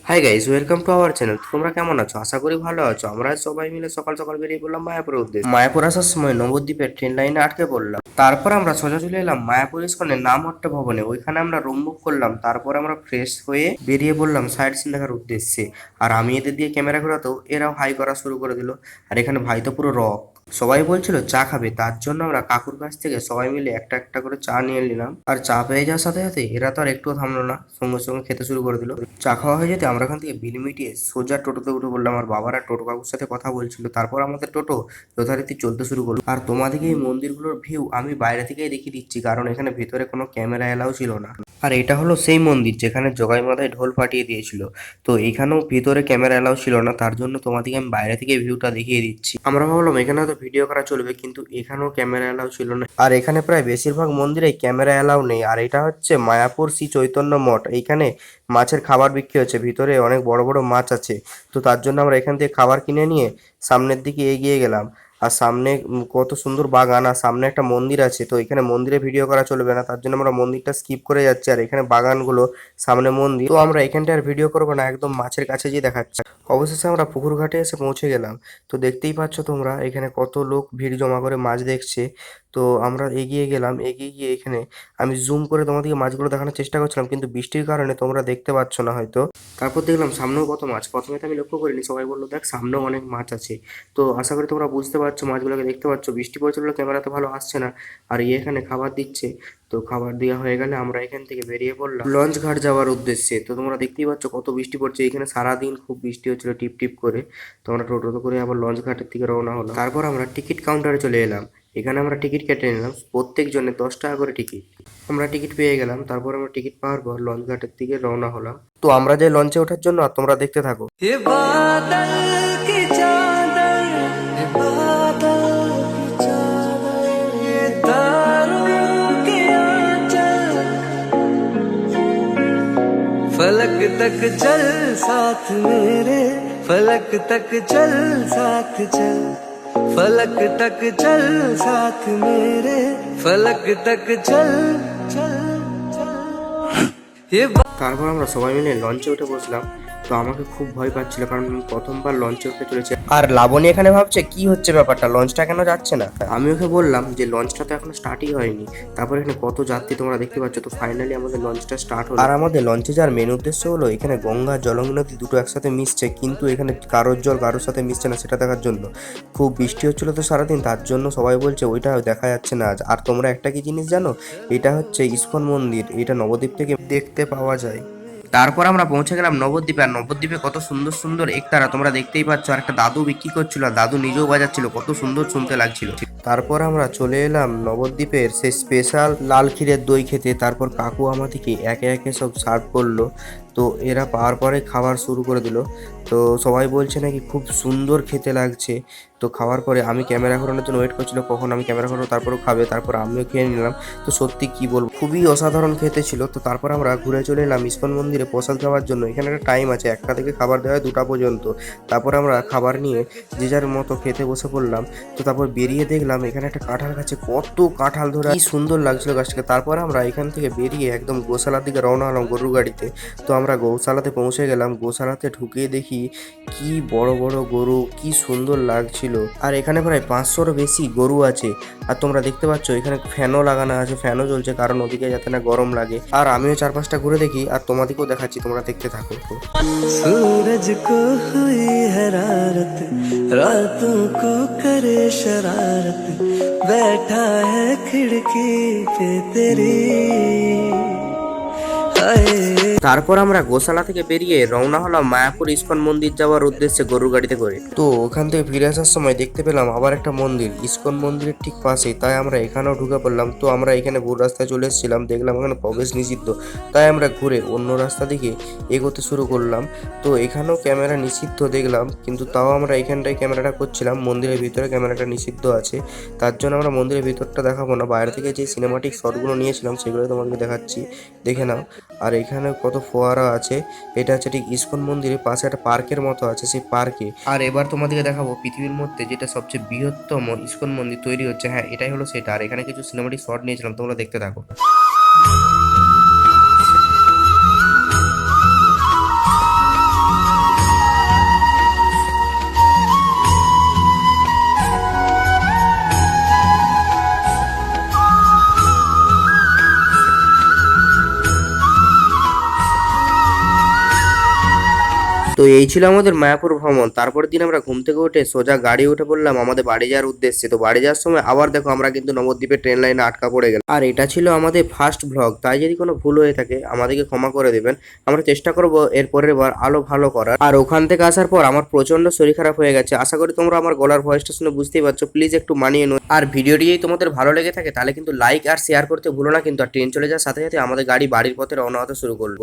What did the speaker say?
Hi guys, welcome to our channel. তোমরা কেমন আছো? আশা করি ভালো আছো। আমরা সবাই মিলে সকাল সকাল বেরিয়ে পড়লাম মায়াপুরের উদ্দেশ্যে। মায়াপুর আসার সময় নবদ্বীপের ট্রেন লাইনে আটকে পড়লাম। তারপর আমরা সোজা চলে এলাম মায়াপুর ইস্কনের নামহট্ট ভবনে। ওইখানে আমরা রুম বুক করলাম। তারপর আমরা ফ্রেশ হয়ে বেরিয়ে পড়লাম সাইট সিন দেখার উদ্দেশ্যে। আর আমি এদের দিয়ে ক্যামেরা ঘোরাতেও এরাও হাই করা শুরু করে দিল। আর এখানে ভাই তো পুরো রক। সবাই বলছিল চা খাবে, তার জন্য আমরা কাকুর কাছ থেকে সবাই মিলে একটা একটা করে চা নিয়ে নিলাম। আর চা পেয়ে যাওয়ার সাথে সাথে এরা তো আর একটুও থামলো না, সঙ্গে সঙ্গে খেতে শুরু করে দিল। চা খাওয়া হয়ে যেতে আমরা এখান থেকে বিল মিটিয়ে সোজা টোটোতে উঠে বললাম। আর বাবারা টোটো কাকুর সাথে কথা বলছিল। তারপর আমাদের টোটো যথারীতি চলতে শুরু করলো। আর তোমাদেরকে এই মন্দিরগুলোর ভিউ আমি বাইরে থেকেই দেখিয়ে দিচ্ছি, কারণ এখানে ভেতরে কোনো ক্যামেরা এলাও ছিল না। আর এটা হলো সেই মন্দির যেখানে জগাই মাথায় ঢোল ফাটিয়ে দিয়েছিল। তো এখানেও ভিতরে ক্যামেরা এলাও ছিল না, তার জন্য তোমাদেরকে আমি বাইরে থেকে ভিউটা দেখিয়ে দিচ্ছি। আমরা ভাবলাম এখানে তো ভিডিও করা চলবে, কিন্তু এখানেও ক্যামেরা এলাও ছিল না। আর এখানে প্রায় বেশিরভাগ মন্দিরে ক্যামেরা এলাও নেই। আর এটা হচ্ছে মায়াপুর শ্রী চৈতন্য মঠ। এইখানে মাছের খাবার বিক্রি হচ্ছে, ভিতরে অনেক বড় বড় মাছ আছে। তো তার জন্য আমরা এখান থেকে খাবার কিনে নিয়ে সামনের দিকে এগিয়ে গেলাম। আর সামনে কত সুন্দর বাগান, আর সামনে একটা মন্দির আছে। তো এখানে মন্দিরে ভিডিও করা চলবে না, তার জন্য আমরা মন্দিরটা স্কিপ করে যাচ্ছি। আর এখানে বাগানগুলো, সামনে মন্দির। তো আমরা এখানটা আর ভিডিও করবো না, একদম মাছের কাছে যেয়ে দেখাচ্ছি। অবশেষে আমরা পুকুর ঘাটে এসে পৌঁছে গেলাম। তো দেখতেই পাচ্ছ তোমরা এখানে কত লোক ভিড় জমা করে মাছ দেখছে। তো আমরা এগিয়ে গেলাম, এগিয়ে গিয়ে এখানে আমি জুম করে তোমাদেরকে মাছগুলো দেখানোর চেষ্টা করছিলাম, কিন্তু বৃষ্টির কারণে তোমরা দেখতে পাচ্ছ না হয়তো। তারপর দেখলাম সামনেও কত মাছ। প্রথমে তো আমি লক্ষ্য করিনি, সবাই বললো দেখ সামনেও অনেক মাছ আছে। তো আশা করি তোমরা বুঝতে পারছো, মাছগুলোকে দেখতে পাচ্ছ। বৃষ্টি পড়ছিল, ক্যামেরাতে ভালো আসছে না। আর এখানে খাবার দিচ্ছে। তো খাবার দেওয়া হয়ে গেলে আমরা এখান থেকে বেরিয়ে পড়লাম লঞ্চ ঘাট যাওয়ার উদ্দেশ্যে। তো তোমরা দেখতেই পাচ্ছ কত বৃষ্টি পড়ছে। এখানে সারাদিন খুব বৃষ্টি হচ্ছিল টিপ টিপ করে। তো আমরা টোটোতে করে আবার লঞ্চ ঘাটের দিকে রওনা হলাম। তারপর আমরা টিকিট কাউন্টারে চলে এলাম। এখানে আমরা টিকিট কেটে নিলাম, প্রত্যেক জনের 10 টাকা করে টিকিট। আমরা টিকিট পেয়ে গেলাম। তারপর আমরা টিকিট পাওয়ার পর লঞ্চ ঘাটের দিকে রওনা হলাম। তো আমরা যে লঞ্চে ওঠার জন্য, আর তোমরা দেখতে থাকো। ये बादल की चादर, ये बादल की चादर, ये तारों के आंचल, फलक तक चल साथ मेरे, फलक तक चल साथ चल, फलक तक चल साथ मेरे, फलक तक चल चल चल ये তারপর আমরা সবাই মিলে লঞ্চে উঠে বসলাম। তো আমাকে খুব ভয় পাচ্ছিল, কারণ আমি প্রথমবার লঞ্চে উঠতে চলেছি। আর লাবণী এখানে ভাবছে কি হচ্ছে ব্যাপারটা, লঞ্চটা কেন যাচ্ছে না। আমি ওকে বললাম যে লঞ্চটা তো এখনো স্টার্টই হয়নি। তারপর এখানে কত যাত্রী তোমরা দেখতে পাচ্ছ। তো ফাইনালি আমাদের লঞ্চটা স্টার্ট হলো। আর আমাদের লঞ্চে যাওয়ার মেন উদ্দেশ্য হলো এখানে গঙ্গা জলঙ্গি নদী দুটো একসাথে মিশছে, কিন্তু এখানে কারোর জল কারোর সাথে মিশছে না সেটা দেখার জন্য। খুব বৃষ্টি হচ্ছিল তো সারাদিন, তার জন্য সবাই বলছে ওইটা দেখা যাচ্ছে না আজ। আর তোমরা একটা কি জিনিস জানো, এটা হচ্ছে ইস্কন মন্দির। এটা নবদ্বীপ থেকে দেখতে পাওয়া যায়। তারপর আমরা পৌঁছে গেলাম নবদ্বীপে। আর নবদ্বীপে কত সুন্দর সুন্দর একতারা তোমরা দেখতেই পাচ্ছ। আর একটা দাদু বিক্রি করছিল, আর দাদু নিজেও বাজাচ্ছিল, কত সুন্দর শুনতে লাগছিল। তারপর আমরা চলে এলাম নবদ্বীপের সেই স্পেশাল লাল ক্ষীরের দই খেতে। তারপর কাকু আমাদেরকে একে একে সব সার্ভ করলো। তো এরা পাওয়ার পরে খাবার শুরু করে দিল। তো সবাই বলছে নাকি খুব সুন্দর খেতে লাগছে। তো খাওয়ার পরে আমি ক্যামেরা ঘোরানোর জন্য ওয়েট করছিল কখন আমি ক্যামেরা ঘোরাবো, তারপরও খাবে। তারপর আমিও খেয়ে নিলাম। তো সত্যি কি বলবো, খুবই অসাধারণ খেতে ছিল। তো তারপর আমরা ঘুরে চলে এলাম ইস্কন মন্দিরে প্রসাদ খাওয়ার জন্য। এখানে একটা টাইম আছে, 1টা থেকে খাবার দেওয়া হয় 2টা পর্যন্ত। তারপর আমরা খাবার নিয়ে যে যার মতো খেতে বসে পড়লাম। তো তারপর বেরিয়ে দেখলাম এখানে একটা কাঁঠাল গাছে কত কাঁঠাল ধরে, কি সুন্দর লাগছিল গাছটাকে। তারপর আমরা এখান থেকে বেরিয়ে একদম গোশালার দিকে রওনা হলাম গরুর গাড়িতে। তো আমরা গৌশালাতে পৌঁছে গেলাম। গোশালাতে ঢুকিয়ে দেখি কি বড় বড় গরু, কি সুন্দর লাগছিল। আর এখানে প্রায় 500-রও বেশি গরু আছে। আর তোমরা দেখতে পাচ্ছ এখানে ফ্যানও লাগানো আছে, ফ্যানও চলছে, কারণ ওদিকে যাতে না গরম লাগে। আর আমিও 4-5টা ঘুরে দেখি, আর তোমাদেরকেও দেখাচ্ছি, তোমরা দেখতে থাকো। सूरज को हुई हरारत, रातों को करे शरारत, बैठा है खिड़की पे तेरी हाय। তারপর আমরা গোশালা থেকে বেরিয়ে রওনা হলাম মায়াপুর ইস্কন মন্দির যাওয়ার উদ্দেশ্যে গরুর গাড়িতে করে। তো ওখান থেকে ফিরে আসার সময় দেখতে পেলাম আবার একটা মন্দির ইস্কন মন্দিরের ঠিক পাশেই। তাই আমরা এখানেও ঢুকে পড়লাম। তো আমরা এখানে ভুল রাস্তায় চলে এসেছিলাম, দেখলাম এখানে প্রবেশ নিষিদ্ধ। তাই আমরা ঘুরে অন্য রাস্তা দিকে এগোতে শুরু করলাম। তো এখানেও ক্যামেরা নিষিদ্ধ দেখলাম, কিন্তু তাও আমরা এখানটায় ক্যামেরাটা করছিলাম। মন্দিরের ভিতরে ক্যামেরাটা নিষিদ্ধ আছে, তার জন্য আমরা মন্দিরের ভিতরটা দেখাবো না। বাইরে থেকে যে সিনেমাটিক শটগুলো নিয়েছিলাম সেগুলো তোমাকে দেখাচ্ছি, দেখে নাও। আর এখানে কত ফোয়ারা আছে। এটা হচ্ছে ঠিক ইস্কন মন্দিরের পাশে একটা পার্কের মতো আছে, সেই পার্কে। আর এবার তোমাদেরকে দেখাবো পৃথিবীর মধ্যে যেটা সবচেয়ে বৃহত্তম ইস্কন মন্দির তৈরি হচ্ছে। হ্যাঁ, এটাই হলো সেটা। আর এখানে কিছু সিনেমাটিক শট নিয়েছিলাম, তোমরা দেখতে থাকো। তো এই ছিল আমাদের মায়াপুর ভ্রমণ। তারপরের দিন আমরা ঘুম থেকে উঠে সোজা গাড়ি উঠে পড়লাম আমাদের বাড়ি যাওয়ার উদ্দেশ্যে। তো বাড়ি যাওয়ার সময় আবার দেখো আমরা কিন্তু নবদ্বীপের ট্রেন লাইনে আটকা পড়ে গেলাম। আর এটা ছিল আমাদের ফার্স্ট ভ্লগ, তাই যদি কোনো ভুল হয়ে থাকে আমাদেরকে ক্ষমা করে দেবেন। আমরা চেষ্টা করবো এর পরের বার আলো ভালো করার। আর ওখান থেকে আসার পর আমার প্রচন্ড শরীর খারাপ হয়ে গেছে। আশা করি তোমরা আমার গলার ভয়েসটা শুনে বুঝতেই পারছো। প্লিজ একটু মানিয়ে নো। আর ভিডিওটি যদি তোমাদের ভালো লেগে থাকে তাহলে কিন্তু লাইক আর শেয়ার করতে ভুলো না কিন্তু। আর ট্রেন চলে যাওয়ার সাথে সাথে আমাদের গাড়ি বাড়ির পথে রওনা হতে শুরু করলো।